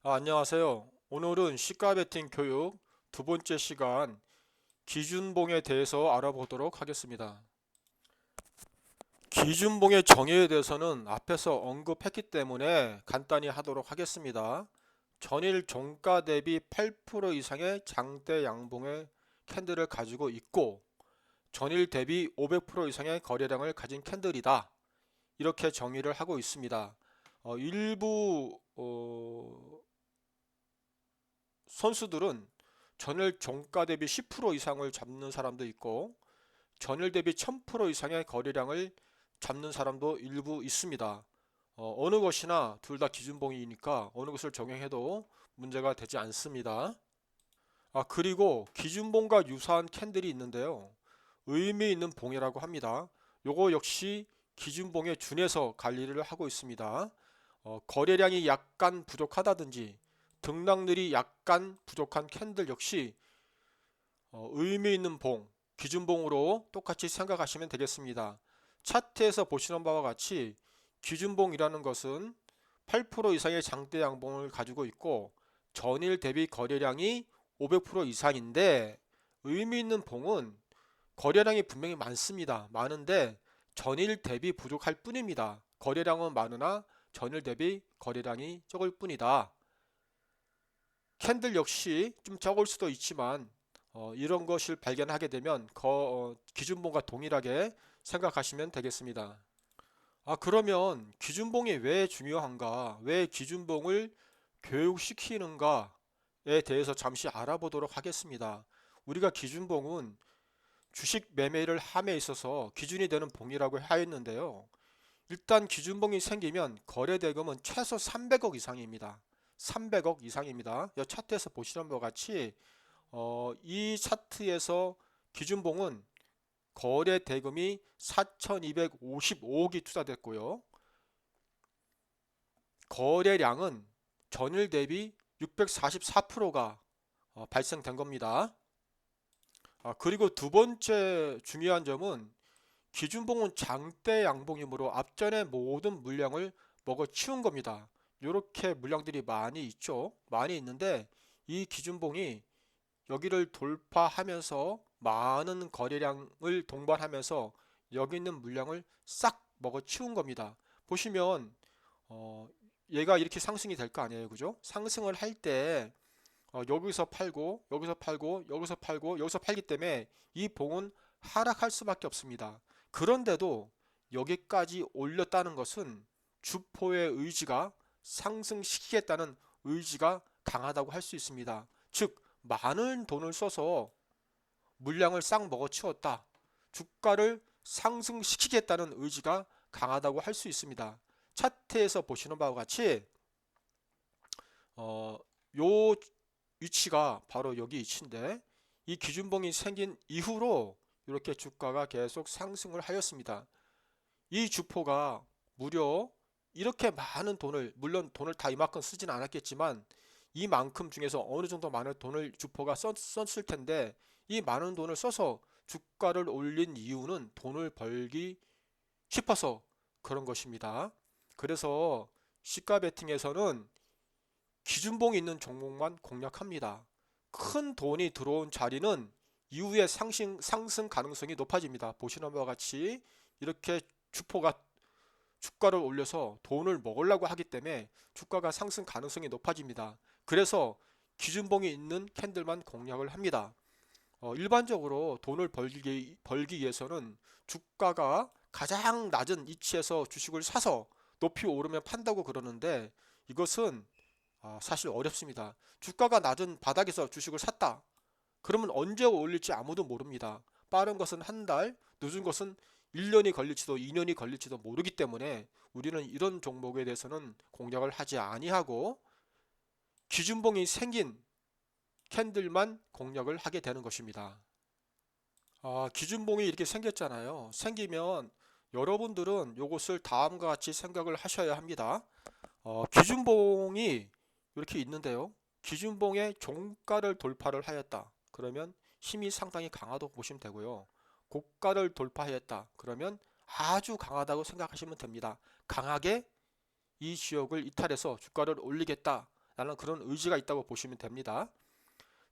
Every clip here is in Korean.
안녕하세요. 오늘은 시가 베팅 교육 두 번째 시간 기준봉에 대해서 알아보도록 하겠습니다. 기준봉의 정의에 대해서는 앞에서 언급했기 때문에 간단히 하도록 하겠습니다. 전일 종가 대비 8% 이상의 장대 양봉의 캔들을 가지고 있고 전일 대비 500% 이상의 거래량을 가진 캔들이다. 이렇게 정의를 하고 있습니다. 일부 선수들은 전일 종가 대비 10% 이상을 잡는 사람도 있고 전일 대비 1000% 이상의 거래량을 잡는 사람도 일부 있습니다. 어느 것이나 둘 다 기준봉이니까 어느 것을 적용해도 문제가 되지 않습니다. 그리고 기준봉과 유사한 캔들이 있는데요. 의미 있는 봉이라고 합니다. 요거 역시 기준봉에 준해서 관리를 하고 있습니다. 거래량이 약간 부족하다든지 등락률이 약간 부족한 캔들 역시 의미 있는 봉, 기준봉으로 똑같이 생각하시면 되겠습니다. 차트에서 보시는 바와 같이 기준봉이라는 것은 8% 이상의 장대 양봉을 가지고 있고 전일 대비 거래량이 500% 이상인데 의미 있는 봉은 거래량이 분명히 많습니다. 많은데 전일 대비 부족할 뿐입니다. 거래량은 많으나 전일 대비 거래량이 적을 뿐이다. 캔들 역시 좀 적을 수도 있지만 이런 것을 발견하게 되면 기준봉과 동일하게 생각하시면 되겠습니다. 그러면 기준봉이 왜 중요한가? 왜 기준봉을 교육시키는가에 대해서 잠시 알아보도록 하겠습니다. 우리가 기준봉은 주식 매매를 함에 있어서 기준이 되는 봉이라고 하였는데요. 일단 기준봉이 생기면 거래 대금은 최소 300억 이상입니다. 300억 이상입니다. 이 차트에서 보시는 바와 같이 이 차트에서 기준봉은 거래 대금이 4,255억이 투자됐고요. 거래량은 전일 대비 644%가 발생된 겁니다. 그리고 두 번째 중요한 점은 기준봉은 장대 양봉이므로 앞전에 모든 물량을 먹어치운 겁니다. 이렇게 물량들이 많이 있죠. 많이 있는데 이 기준봉이 여기를 돌파하면서 많은 거래량을 동반하면서 여기 있는 물량을 싹 먹어치운 겁니다. 보시면 어, 얘가 이렇게 상승이 될 거 아니에요, 그죠? 상승을 할 때 여기서 팔고 여기서 팔고 여기서 팔고 여기서 팔기 때문에 이 봉은 하락할 수밖에 없습니다. 그런데도 여기까지 올렸다는 것은 주포의 의지가 상승시키겠다는 의지가 강하다고 할 수 있습니다. 즉 많은 돈을 써서 물량을 싹 먹어치웠다. 주가를 상승시키겠다는 의지가 강하다고 할 수 있습니다. 차트에서 보시는 바와 같이 요 위치가 바로 여기 위치인데 이 기준봉이 생긴 이후로 이렇게 주가가 계속 상승을 하였습니다. 이 주포가 무려 이렇게 많은 돈을, 물론 돈을 다 이만큼 쓰진 않았겠지만 이만큼 중에서 어느 정도 많은 돈을 주포가 썼을 텐데 이 많은 돈을 써서 주가를 올린 이유는 돈을 벌기 싶어서 그런 것입니다. 그래서 시가 베팅에서는 기준봉이 있는 종목만 공략합니다. 큰 돈이 들어온 자리는 이후에 상승 가능성이 높아집니다. 보시는 바와 같이 이렇게 주포가 주가를 올려서 돈을 먹으려고 하기 때문에 주가가 상승 가능성이 높아집니다. 그래서 기준봉이 있는 캔들만 공략을 합니다. 일반적으로 돈을 벌기 위해서는 주가가 가장 낮은 위치에서 주식을 사서 높이 오르면 판다고 그러는데 이것은 사실 어렵습니다. 주가가 낮은 바닥에서 주식을 샀다. 그러면 언제 올릴지 아무도 모릅니다. 빠른 것은 한 달, 늦은 것은 1년이 걸릴지도 2년이 걸릴지도 모르기 때문에 우리는 이런 종목에 대해서는 공략을 하지 아니하고 기준봉이 생긴 캔들만 공략을 하게 되는 것입니다. 기준봉이 이렇게 생겼잖아요. 생기면 여러분들은 이것을 다음과 같이 생각을 하셔야 합니다. 기준봉이 이렇게 있는데요. 기준봉의 종가를 돌파를 하였다. 그러면 힘이 상당히 강하다고 보시면 되고요. 고가를 돌파했다. 그러면 아주 강하다고 생각하시면 됩니다. 강하게 이 지역을 이탈해서 주가를 올리겠다. 라는 그런 의지가 있다고 보시면 됩니다.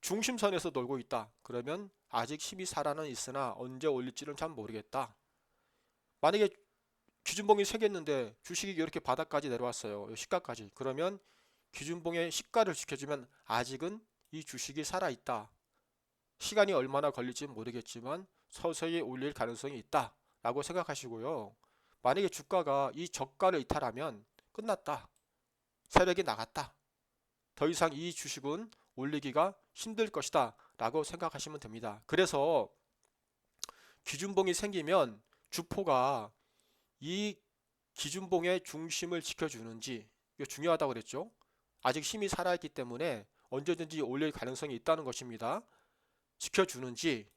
중심선에서 놀고 있다. 그러면 아직 힘이 살아는 있으나 언제 올릴지는 잘 모르겠다. 만약에 기준봉이 생겼는데 주식이 이렇게 바닥까지 내려왔어요. 시가까지. 그러면 기준봉의 시가를 지켜주면 아직은 이 주식이 살아있다. 시간이 얼마나 걸릴지 모르겠지만 서서히 올릴 가능성이 있다 라고 생각하시고요. 만약에 주가가 이 저가를 이탈하면 끝났다. 세력이 나갔다. 더 이상 이 주식은 올리기가 힘들 것이다 라고 생각하시면 됩니다. 그래서 기준봉이 생기면 주포가 이 기준봉의 중심을 지켜주는지, 이거 중요하다고 그랬죠. 아직 힘이 살아있기 때문에 언제든지 올릴 가능성이 있다는 것입니다. 지켜주는지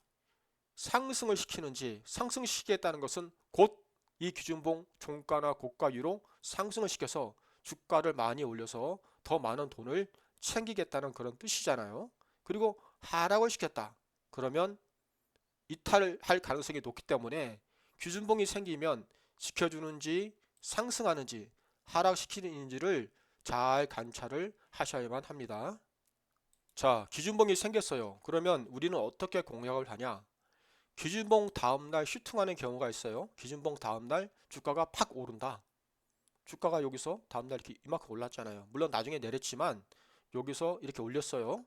상승을 시키는지, 상승시키겠다는 것은 곧 이 기준봉 종가나 고가 위로 상승을 시켜서 주가를 많이 올려서 더 많은 돈을 챙기겠다는 그런 뜻이잖아요. 그리고 하락을 시켰다. 그러면 이탈할 가능성이 높기 때문에 기준봉이 생기면 지켜주는지 상승하는지 하락시키는지를 잘 관찰을 하셔야만 합니다. 자, 기준봉이 생겼어요. 그러면 우리는 어떻게 공략을 하냐? 기준봉 다음날 슈팅하는 경우가 있어요. 기준봉 다음날 주가가 팍 오른다. 주가가 여기서 다음날 이렇게 이만큼 올랐잖아요. 물론 나중에 내렸지만 여기서 이렇게 올렸어요.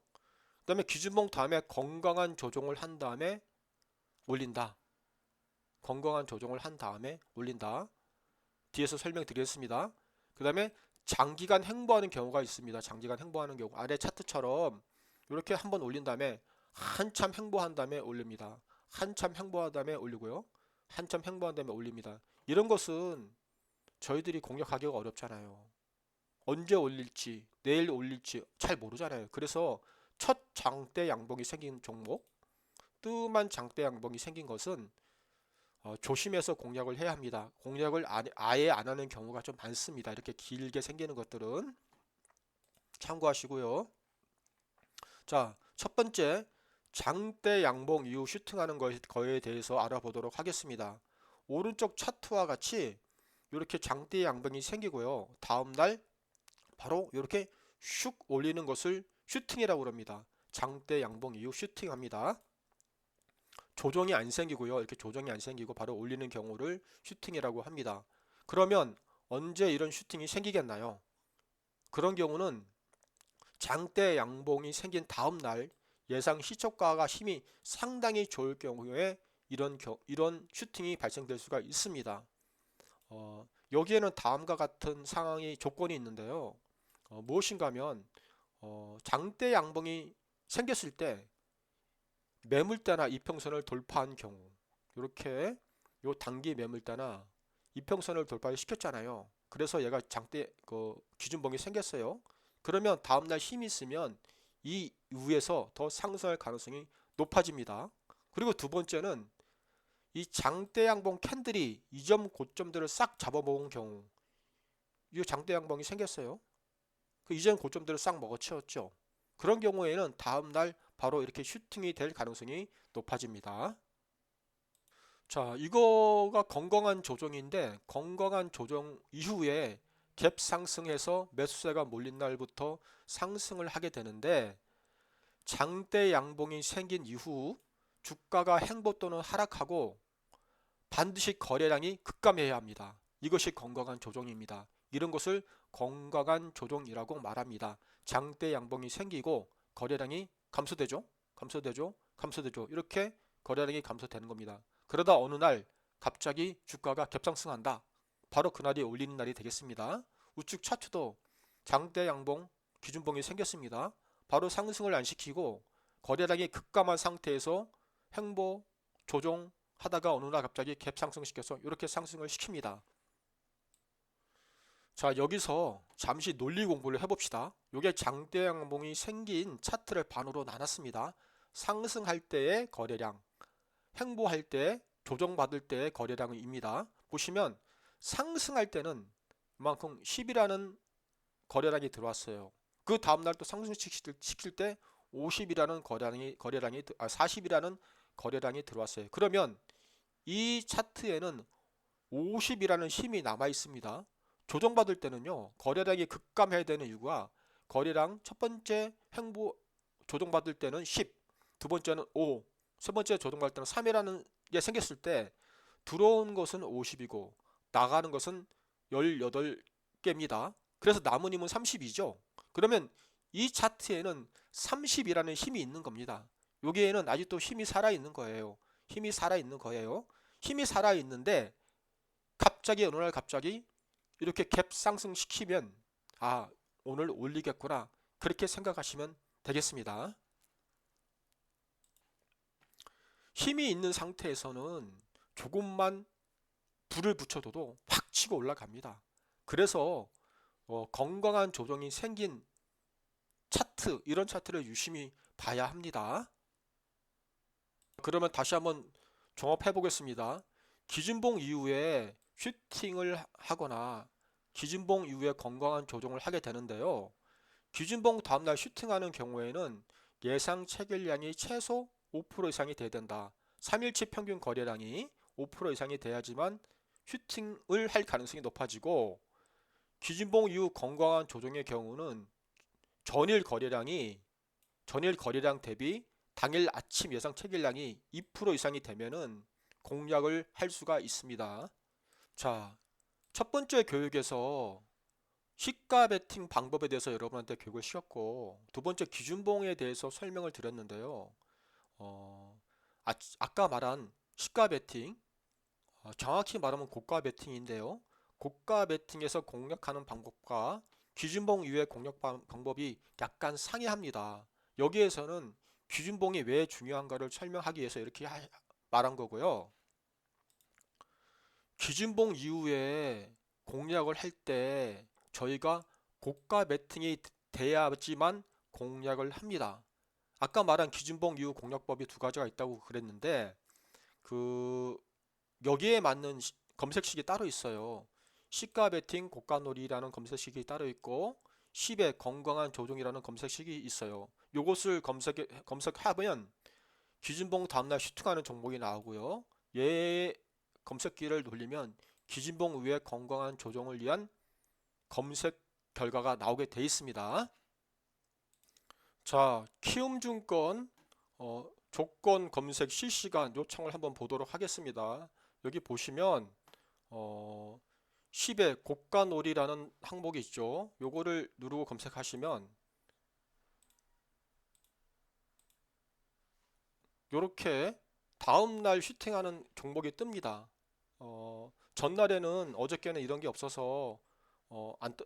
그 다음에 기준봉 다음에 건강한 조정을 한 다음에 올린다. 건강한 조정을 한 다음에 올린다. 뒤에서 설명드리겠습니다. 그 다음에 장기간 횡보하는 경우가 있습니다. 장기간 횡보하는 경우. 아래 차트처럼 이렇게 한번 올린 다음에 한참 횡보한 다음에 올립니다. 한참 횡보한 다음에 올리고요. 한참 횡보한 다음에 올립니다. 이런 것은 저희들이 공략하기가 어렵잖아요. 언제 올릴지, 내일 올릴지 잘 모르잖아요. 그래서 첫 장대 양봉이 생긴 종목, 뜸한 장대 양봉이 생긴 것은 조심해서 공략을 해야 합니다. 공략을 아예 안 하는 경우가 좀 많습니다. 이렇게 길게 생기는 것들은 참고하시고요. 자, 첫 번째 장대 양봉 이후 슈팅하는 거에 대해서 알아보도록 하겠습니다. 오른쪽 차트와 같이 이렇게 장대 양봉이 생기고요. 다음날 바로 이렇게 슉 올리는 것을 슈팅이라고 합니다. 장대 양봉 이후 슈팅합니다. 조정이 안 생기고요. 이렇게 조정이 안 생기고 바로 올리는 경우를 슈팅이라고 합니다. 그러면 언제 이런 슈팅이 생기겠나요? 그런 경우는 장대 양봉이 생긴 다음 날 예상 시초가가 힘이 상당히 좋을 경우에 이런 슈팅이 발생될 수가 있습니다. 여기에는 다음과 같은 상황이 조건이 있는데요. 무엇인가 하면 장대 양봉이 생겼을 때 매물대나 이평선을 돌파한 경우, 이렇게 요 단기 매물대나 이평선을 돌파시켰잖아요. 그래서 얘가 장대 기준봉이 생겼어요. 그러면 다음날 힘이 있으면 이 위에서 더 상승할 가능성이 높아집니다. 그리고 두 번째는 이 장대 양봉 캔들이 이점 고점들을 싹 잡아먹은 경우, 이 장대 양봉이 생겼어요. 그 이전 고점들을 싹 먹어치웠죠. 그런 경우에는 다음날 바로 이렇게 슈팅이 될 가능성이 높아집니다. 자, 이거가 건강한 조정인데 건강한 조정 이후에 갭 상승해서 매수세가 몰린 날부터 상승을 하게 되는데 장대 양봉이 생긴 이후 주가가 횡보 또는 하락하고 반드시 거래량이 급감해야 합니다. 이것이 건강한 조정입니다. 이런 것을 건강한 조정이라고 말합니다. 장대 양봉이 생기고 거래량이 감소되죠. 감소되죠. 이렇게 거래량이 감소되는 겁니다. 그러다 어느 날 갑자기 주가가 갭상승한다. 바로 그날이 올리는 날이 되겠습니다. 우측 차트도 장대 양봉 기준봉이 생겼습니다. 바로 상승을 안 시키고 거래량이 급감한 상태에서 횡보 조정 하다가 어느 날 갑자기 갭 상승시켜서 이렇게 상승을 시킵니다. 자, 여기서 잠시 논리 공부를 해봅시다. 이게 장대 양봉이 생긴 차트를 반으로 나눴습니다. 상승할 때의 거래량, 횡보할 때, 조정받을 때의 거래량입니다. 보시면 상승할 때는 이만큼 10이라는 거래량이 들어왔어요. 그 다음날 또 상승시킬 때 50이라는 40이라는 거래량이 들어왔어요. 그러면 이 차트에는 50이라는 힘이 남아 있습니다. 조정받을 때는요, 거래량이 급감해야 되는 이유가 거래량 첫 번째 횡보 조정받을 때는 10, 두 번째는 5, 세 번째 조정받을 때는 3이라는 게 생겼을 때 들어온 것은 50이고 나가는 것은 18개입니다. 그래서 남은 힘은 30이죠. 그러면 이 차트에는 30이라는 힘이 있는 겁니다. 여기에는 아직도 힘이 살아있는 거예요. 힘이 살아있는 거예요. 힘이 살아있는데 갑자기 어느 날 갑자기 이렇게 갭 상승시키면 아, 오늘 올리겠구나. 그렇게 생각하시면 되겠습니다. 힘이 있는 상태에서는 조금만 불을 붙여둬도 확 치고 올라갑니다. 그래서 건강한 조정이 생긴 차트, 이런 차트를 유심히 봐야 합니다. 그러면 다시 한번 종합해 보겠습니다. 기준봉 이후에 슈팅을 하거나 기준봉 이후에 건강한 조정을 하게 되는데요. 기준봉 다음날 슈팅하는 경우에는 예상 체결량이 최소 5% 이상이 돼야 된다. 3일치 평균 거래량이 5% 이상이 돼야지만 슈팅을 할 가능성이 높아지고, 기준봉 이후 건강한 조정의 경우는 전일 거래량 대비 당일 아침 예상 체결량이 2% 이상이 되면은 공략을 할 수가 있습니다. 자, 첫 번째 교육에서 시가 베팅 방법에 대해서 여러분한테 교육을 시켰고, 두 번째 기준봉에 대해서 설명을 드렸는데요. 아까 말한 시가 베팅, 정확히 말하면 고가 베팅인데요. 고가 베팅에서 공략하는 방법과 기준봉 이후의 공략 방법이 약간 상이합니다. 여기에서는 기준봉이 왜 중요한가를 설명하기 위해서 이렇게 말한 거고요. 기준봉 이후에 공략을 할 때 저희가 고가 베팅이 돼야지만 공략을 합니다. 아까 말한 기준봉 이후 공략법이 두 가지가 있다고 그랬는데, 여기에 맞는 검색식이 따로 있어요. 시가 베팅 고가놀이라는 검색식이 따로 있고 10의 건강한 조종이라는 검색식이 있어요. 요것을 검색하면 기준봉 다음날 슈팅하는 종목이 나오고요. 얘 검색기를 돌리면 기준봉 위에 건강한 조정을 위한 검색 결과가 나오게 돼 있습니다. 자, 키움증권 조건 검색 실시간 요청을 한번 보도록 하겠습니다. 여기 보시면 10의 고가놀이라는 항목이 있죠. 요거를 누르고 검색하시면 요렇게 다음날 슈팅하는 종목이 뜹니다. 전날에는 어저께는 이런 게 없어서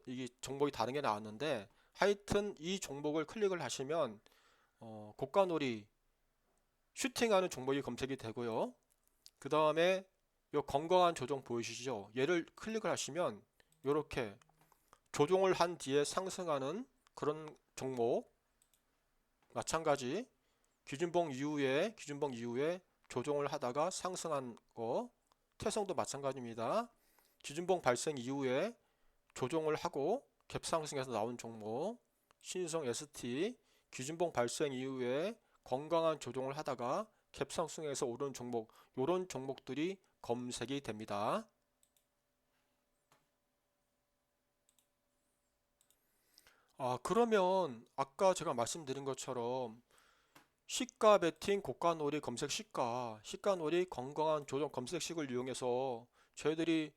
이게 종목이 다른 게 나왔는데, 하여튼 이 종목을 클릭을 하시면 고가놀이 슈팅하는 종목이 검색이 되고요. 그 다음에 요 건강한 조정 보이시죠? 얘를 클릭을 하시면 이렇게 조정을 한 뒤에 상승하는 그런 종목, 마찬가지 기준봉 이후에 조정을 하다가 상승한 거, 태성도 마찬가지입니다. 기준봉 발생 이후에 조정을 하고 갭 상승해서 나온 종목, 신성 ST, 기준봉 발생 이후에 건강한 조정을 하다가 갭 상승해서 오른 종목, 이런 종목들이 검색이 됩니다. 그러면 아까 제가 말씀드린 것처럼 시가 베팅 고가놀이 검색 시가놀이 건강한 조정 검색식을 이용해서 저희들이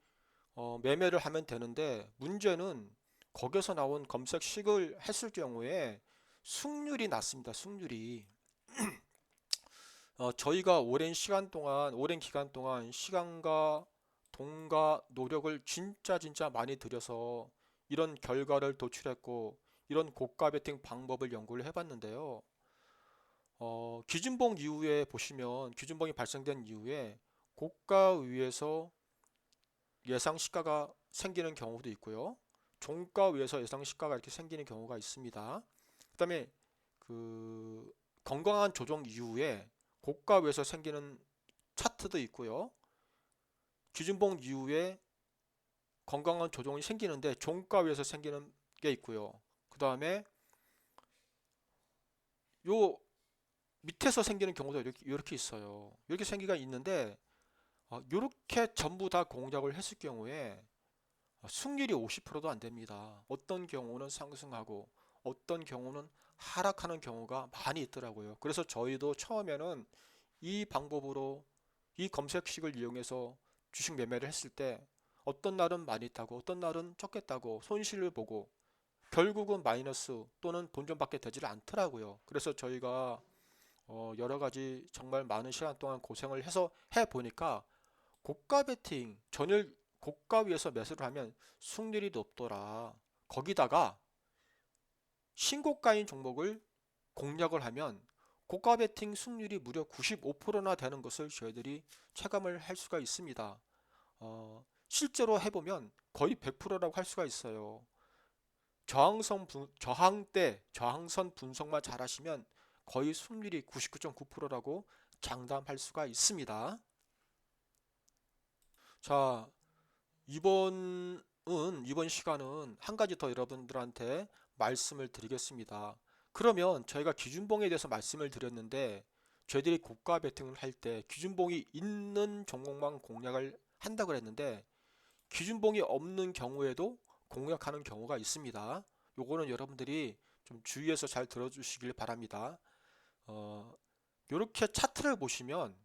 매매를 하면 되는데, 문제는 거기서 나온 검색식을 했을 경우에 승률이 낮습니다. 승률이. 저희가 오랜 기간 동안 시간과 돈과 노력을 진짜 많이 들여서 이런 결과를 도출했고, 이런 고가 베팅 방법을 연구를 해봤는데요. 기준봉 이후에 보시면 기준봉이 발생된 이후에 고가 위에서 예상 시가가 생기는 경우도 있고요. 종가 위에서 예상 시가가 이렇게 생기는 경우가 있습니다. 그 다음에 건강한 조정 이후에 고가 위에서 생기는 차트도 있고요. 기준봉 이후에 건강한 조정이 생기는데 종가 위에서 생기는 게 있고요. 그 다음에 요 밑에서 생기는 경우도 이렇게 있어요. 이렇게 생기가 있는데, 이렇게 전부 다 공략을 했을 경우에 승률이 50%도 안 됩니다. 어떤 경우는 상승하고 어떤 경우는 하락하는 경우가 많이 있더라고요. 그래서 저희도 처음에는 이 방법으로 이 검색식을 이용해서 주식 매매를 했을 때 어떤 날은 많이 있다고 어떤 날은 적겠다고 손실을 보고 결국은 마이너스 또는 본전밖에 되질 않더라고요. 그래서 저희가 여러 가지 정말 많은 시간 동안 고생을 해서 해 보니까 고가 베팅 전일 고가 위에서 매수를 하면 수익률이 높더라. 거기다가 신고가인 종목을 공략을 하면 고가 베팅 수익률이 무려 95%나 되는 것을 저희들이 체감을 할 수가 있습니다. 실제로 해보면 거의 100%라고 할 수가 있어요. 저항선 분석만 잘하시면 거의 수익률이 99.9%라고 장담할 수가 있습니다. 자, 이번 시간은 한 가지 더 여러분들한테 말씀을 드리겠습니다. 그러면 저희가 기준봉에 대해서 말씀을 드렸는데 저희들이 고가 베팅을 할 때 기준봉이 있는 종목만 공략을 한다고 그랬는데 기준봉이 없는 경우에도 공략하는 경우가 있습니다. 요거는 여러분들이 좀 주의해서 잘 들어주시길 바랍니다. 이렇게 차트를 보시면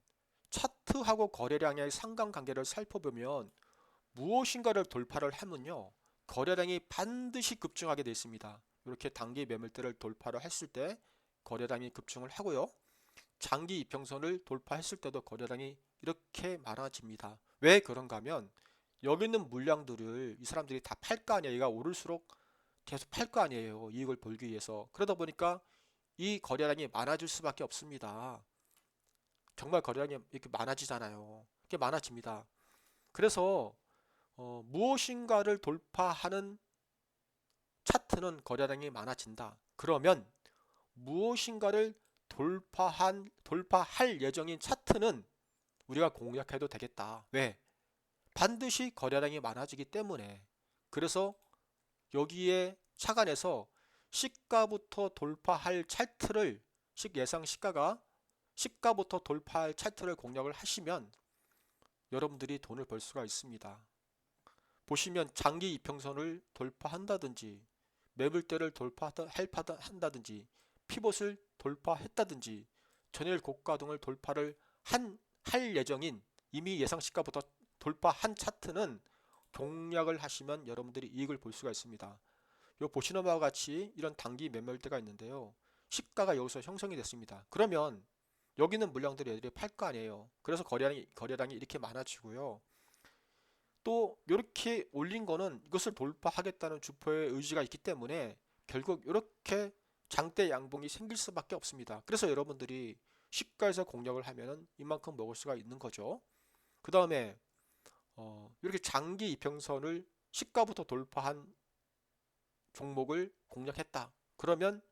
차트하고 거래량의 상관관계를 살펴보면 무엇인가를 돌파를 하면요 거래량이 반드시 급증하게 되어 있습니다. 이렇게 단기 매물대를 돌파를 했을 때 거래량이 급증을 하고요. 장기 이평선을 돌파했을 때도 거래량이 이렇게 많아집니다. 왜 그런가 하면 여기 있는 물량들을 이 사람들이 다 팔 거 아니에요. 얘가 오를수록 계속 팔 거 아니에요. 이익을 벌기 위해서. 그러다 보니까 이 거래량이 많아질 수밖에 없습니다. 정말 거래량이 이렇게 많아지잖아요. 이렇게 많아집니다. 그래서 무엇인가를 돌파하는 차트는 거래량이 많아진다. 그러면 무엇인가를 돌파할 예정인 차트는 우리가 공략해도 되겠다. 왜? 반드시 거래량이 많아지기 때문에. 그래서 여기에 착안해서 시가부터 돌파할 차트를 예상 시가부터 돌파할 차트를 공략을 하시면 여러분들이 돈을 벌 수가 있습니다. 보시면 장기 이평선을 돌파한다든지 매물대를 돌파한다든지 피봇을 돌파했다든지 전일 고가 등을 돌파를 할 예정인 이미 예상 시가부터 돌파한 차트는 공략을 하시면 여러분들이 이익을 볼 수가 있습니다. 요 보시는 바와 같이 이런 단기 매물대가 있는데요. 시가가 여기서 형성이 됐습니다. 그러면 여기는 물량들이 애들이 팔 거 아니에요. 그래서 거래량이 이렇게 많아지고요. 또 이렇게 올린 거는 이것을 돌파하겠다는 주포의 의지가 있기 때문에 결국 이렇게 장대 양봉이 생길 수밖에 없습니다. 그래서 여러분들이 시가에서 공략을 하면은 이만큼 먹을 수가 있는 거죠. 그 다음에 이렇게 장기 이평선을 시가부터 돌파한 종목을 공략했다. 그러면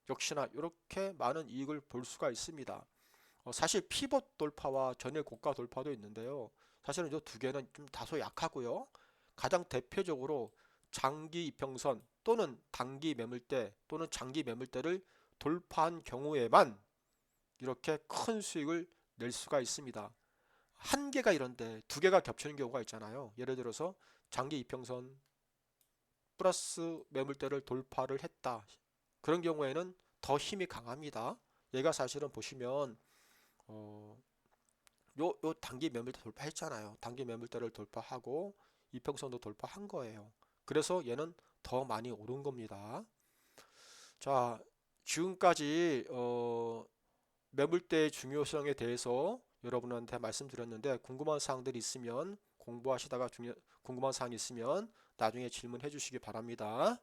역시나 이렇게 많은 이익을 볼 수가 있습니다. 사실 피벗 돌파와 전일 고가 돌파도 있는데요. 사실은 이 두 개는 좀 다소 약하고요. 가장 대표적으로 장기 이평선 또는 단기 매물대 또는 장기 매물대를 돌파한 경우에만 이렇게 큰 수익을 낼 수가 있습니다. 한 개가 이런데 두 개가 겹치는 경우가 있잖아요. 예를 들어서 장기 이평선 플러스 매물대를 돌파를 했다. 그런 경우에는 더 힘이 강합니다. 얘가 사실은 보시면 요 단기 매물대 돌파했잖아요. 단기 매물대를 돌파하고 이평선도 돌파한 거예요. 그래서 얘는 더 많이 오른 겁니다. 자, 지금까지 매물대의 중요성에 대해서 여러분한테 말씀드렸는데 궁금한 사항들이 있으면 공부하시다가 궁금한 사항이 있으면 나중에 질문해 주시기 바랍니다.